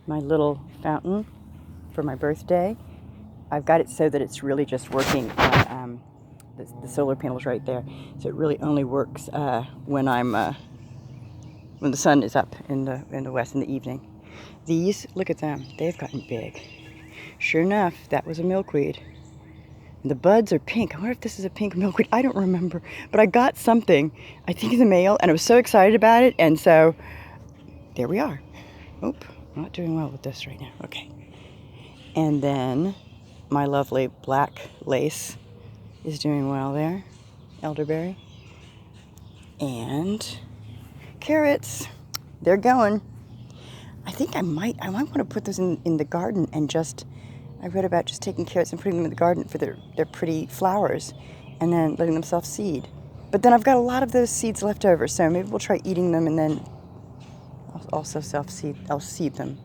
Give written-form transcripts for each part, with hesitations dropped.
my little fountain for my birthday. I've got it so that it's really just working on the solar panels right there. So it really only works when the sun is up in the west in the evening. These, look at them, they've gotten big. Sure enough, that was a milkweed. And the buds are pink. I wonder if this is a pink milkweed. I don't remember, but I got something, I think in the mail, and I was so excited about it, and so there we are. Oop, not doing well with this right now. Okay. And then my lovely black lace is doing well there. Elderberry. And carrots. They're going. I think I might want to put those in the garden and I read about just taking carrots and putting them in the garden for their pretty flowers and then letting them self-seed. But then I've got a lot of those seeds left over, so maybe we'll try eating them and then I'll also self-seed. I'll seed them.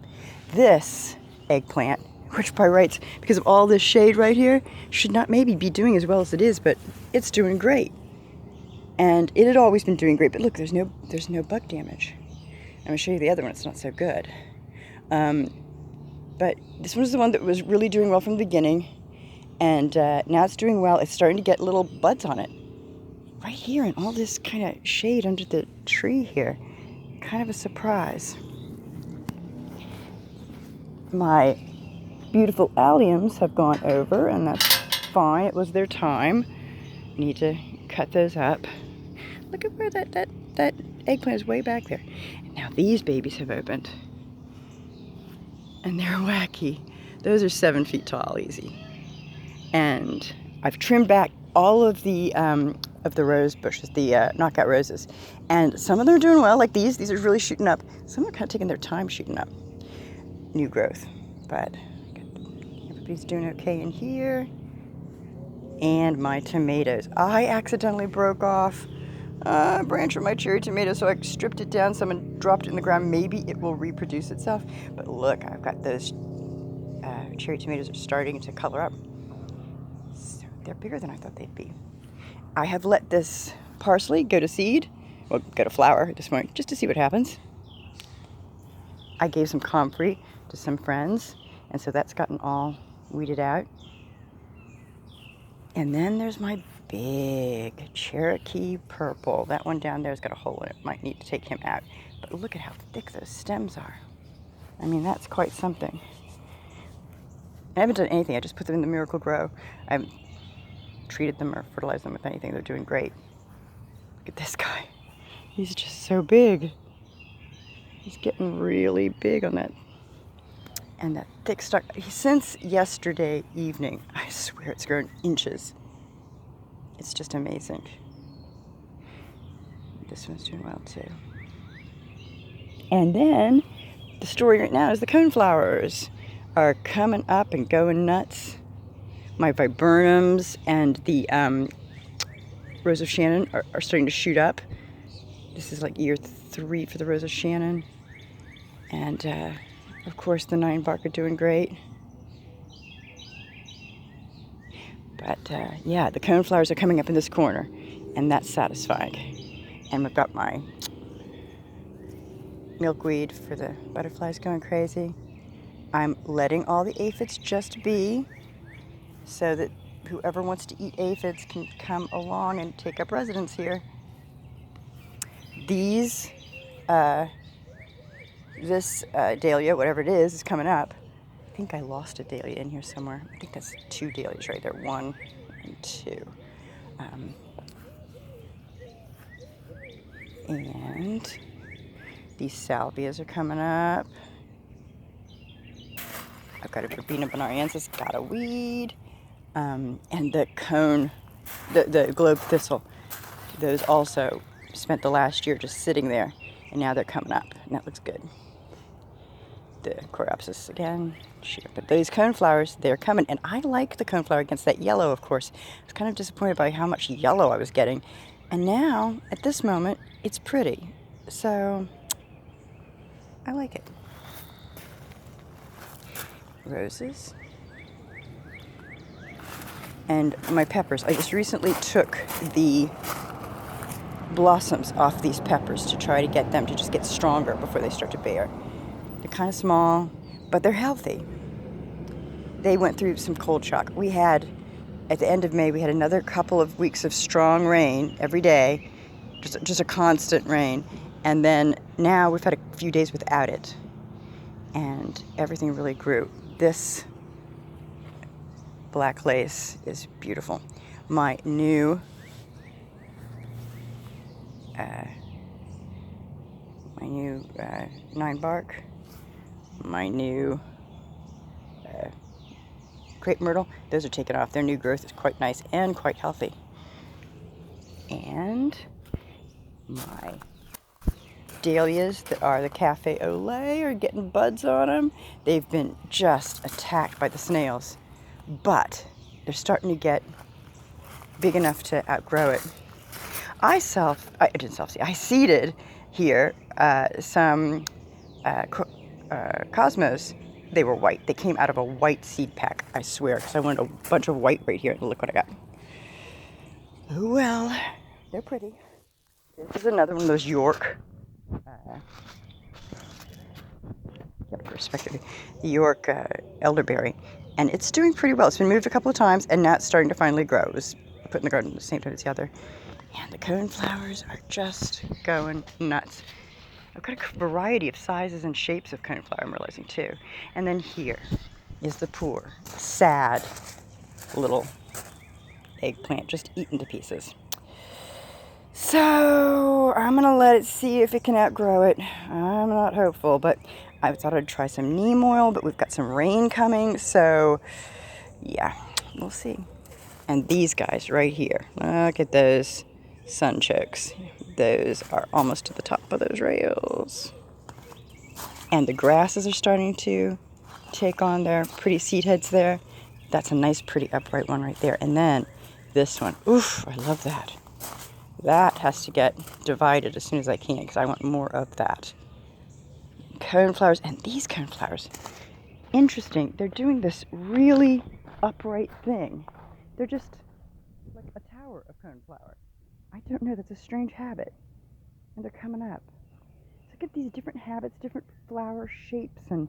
This eggplant, which by rights, because of all this shade right here, should not maybe be doing as well as it is, but it's doing great. And it had always been doing great, but look, there's no bug damage. I'm going to show you the other one. It's not so good. But this one was the one that was really doing well from the beginning. And now it's doing well. It's starting to get little buds on it. Right here in all this kind of shade under the tree here. Kind of a surprise. My beautiful alliums have gone over, and that's fine. It was their time. Need to cut those up. Look at where that eggplant is way back there. And now these babies have opened. And they're wacky. Those are 7 feet tall, easy. And I've trimmed back all of the rose bushes, the knockout roses. And some of them are doing well, like these. These are really shooting up. Some are kind of taking their time shooting up. New growth. But everybody's doing okay in here. And my tomatoes. I accidentally broke off a branch of my cherry tomato, so I stripped it down some and dropped it in the ground. Maybe it will reproduce itself. But look, I've got those cherry tomatoes are starting to color up. So they're bigger than I thought they'd be. I have let this parsley go to seed, well, go to flower at this point, just to see what happens. I gave some comfrey to some friends, and so that's gotten all weeded out. And then there's my big Cherokee purple. That one down there's got a hole in it. Might need to take him out. But look at how thick those stems are. I mean, that's quite something. I haven't done anything. I just put them in the Miracle-Gro. I haven't treated them or fertilized them with anything. They're doing great. Look at this guy. He's just so big. He's getting really big on that. And that thick stalk. Since yesterday evening, I swear it's grown inches. It's just amazing. This one's doing well too. And then the story right now is the coneflowers are coming up and going nuts. My viburnums and the Rose of Shannon are starting to shoot up. This is like year 3 for the Rose of Shannon. And of course the 9-bark are doing great. But yeah, the coneflowers are coming up in this corner, and that's satisfying. And we've got my milkweed for the butterflies going crazy. I'm letting all the aphids just be, so that whoever wants to eat aphids can come along and take up residence here. These, this dahlia, whatever it is coming up. I think I lost a dahlia in here somewhere. I think that's 2 dahlias right there, 1 and 2. And these salvias are coming up. I've got a Verbena bonariensis, got a weed. And the cone, the globe thistle, those also spent the last year just sitting there, and now they're coming up, and that looks good. The coreopsis again, but those coneflowers, they're coming, and I like the coneflower against that yellow, of course. I was kind of disappointed by how much yellow I was getting, and now, at this moment, it's pretty, so I like it. Roses. And my peppers. I just recently took the blossoms off these peppers to try to get them to just get stronger before they start to bear. They're kind of small. but they're healthy. They went through some cold shock. We had, at the end of May, we had another couple of weeks of strong rain every day, just a constant rain. And then now we've had a few days without it. And everything really grew. This black lace is beautiful. My new nine bark, my new crepe myrtle, those are taken off. Their new growth is quite nice and quite healthy. And my dahlias that are the Cafe au lait are getting buds on them. They've been just attacked by the snails, but they're starting to get big enough to outgrow it. I seeded here some Cosmos. They were white. They came out of a white seed pack, I swear, because I wanted a bunch of white right here. Look what I got. Oh well, they're pretty. This is another one of those York. York elderberry, and it's doing pretty well. It's been moved a couple of times, and now it's starting to finally grow. It was put in the garden at the same time as the other, and the coneflowers are just going nuts. I've got a variety of sizes and shapes of coneflower, I'm realizing too. And then here is the poor, sad little eggplant just eaten to pieces. So I'm gonna let it see if it can outgrow it. I'm not hopeful, but I thought I'd try some neem oil, but we've got some rain coming, so yeah, we'll see. And these guys right here, look at those sunchokes. Those are almost to the top of those rails. And the grasses are starting to take on their pretty seed heads there. That's a nice, pretty upright one right there. And then this one, oof, I love that. That has to get divided as soon as I can because I want more of that. Coneflowers, and these coneflowers, interesting. They're doing this really upright thing. They're just like a tower of coneflower. I don't know, that's a strange habit. And they're coming up. Look at these different habits, different flower shapes, and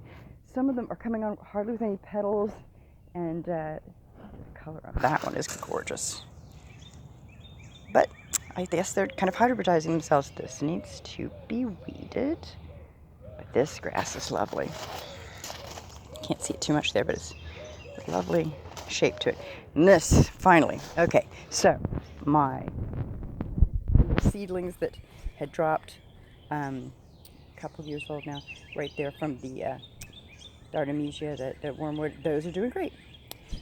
some of them are coming on hardly with any petals. And the color on that one is gorgeous. But I guess they're kind of hybridizing themselves. This needs to be weeded. But this grass is lovely. Can't see it too much there, but it's a lovely shape to it. And this, finally, okay, so my seedlings that had dropped a couple of years old now, right there from the Artemisia, the wormwood, those are doing great.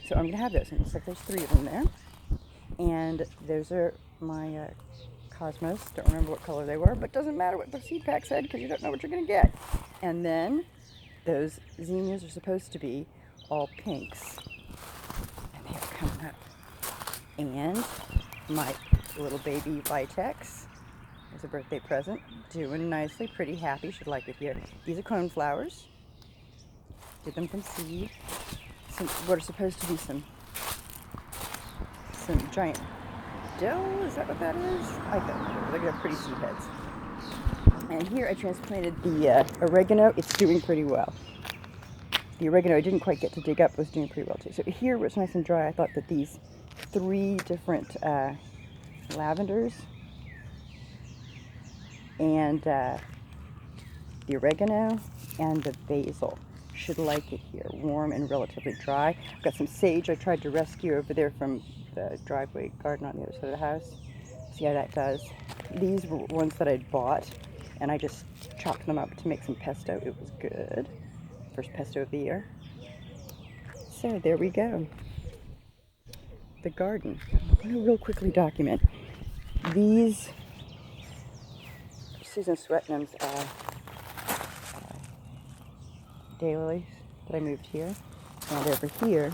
So I'm going to have those, and it looks like there's 3 of them there. And those are my Cosmos. Don't remember what color they were, but doesn't matter what the seed pack said because you don't know what you're going to get. And then those zinnias are supposed to be all pinks. And they're coming up. And my little baby Vitex as a birthday present, doing nicely, pretty happy. Should like it here. These are coneflowers. Did them from seed. Some what are supposed to be some giant dill. Is that what that is? I don't know. They're gonna have pretty seed heads. And here I transplanted the oregano. It's doing pretty well. The oregano I didn't quite get to dig up was doing pretty well too. So here where it's nice and dry, I thought that these 3 different lavenders and the oregano and the basil should like it here, warm and relatively dry. I've got some sage I tried to rescue over there from the driveway garden on the other side of the house. See how that does. These were ones that I'd bought, and I just chopped them up to make some pesto. It was good. First pesto of the year. So there we go. The garden. I'm going to real quickly document. These Susan Swetnam's daylilies that I moved here. And over here,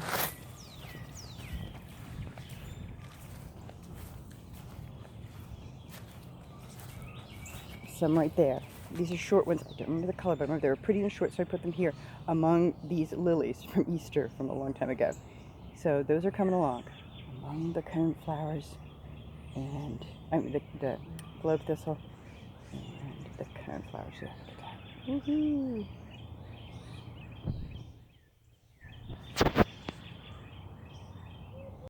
some right there. These are short ones. I don't remember the color, but I remember they were pretty and short, so I put them here among these lilies from Easter from a long time ago. So those are coming along among the coneflowers and the globe thistle and the coneflowers. Yeah, look at that. Woohoo!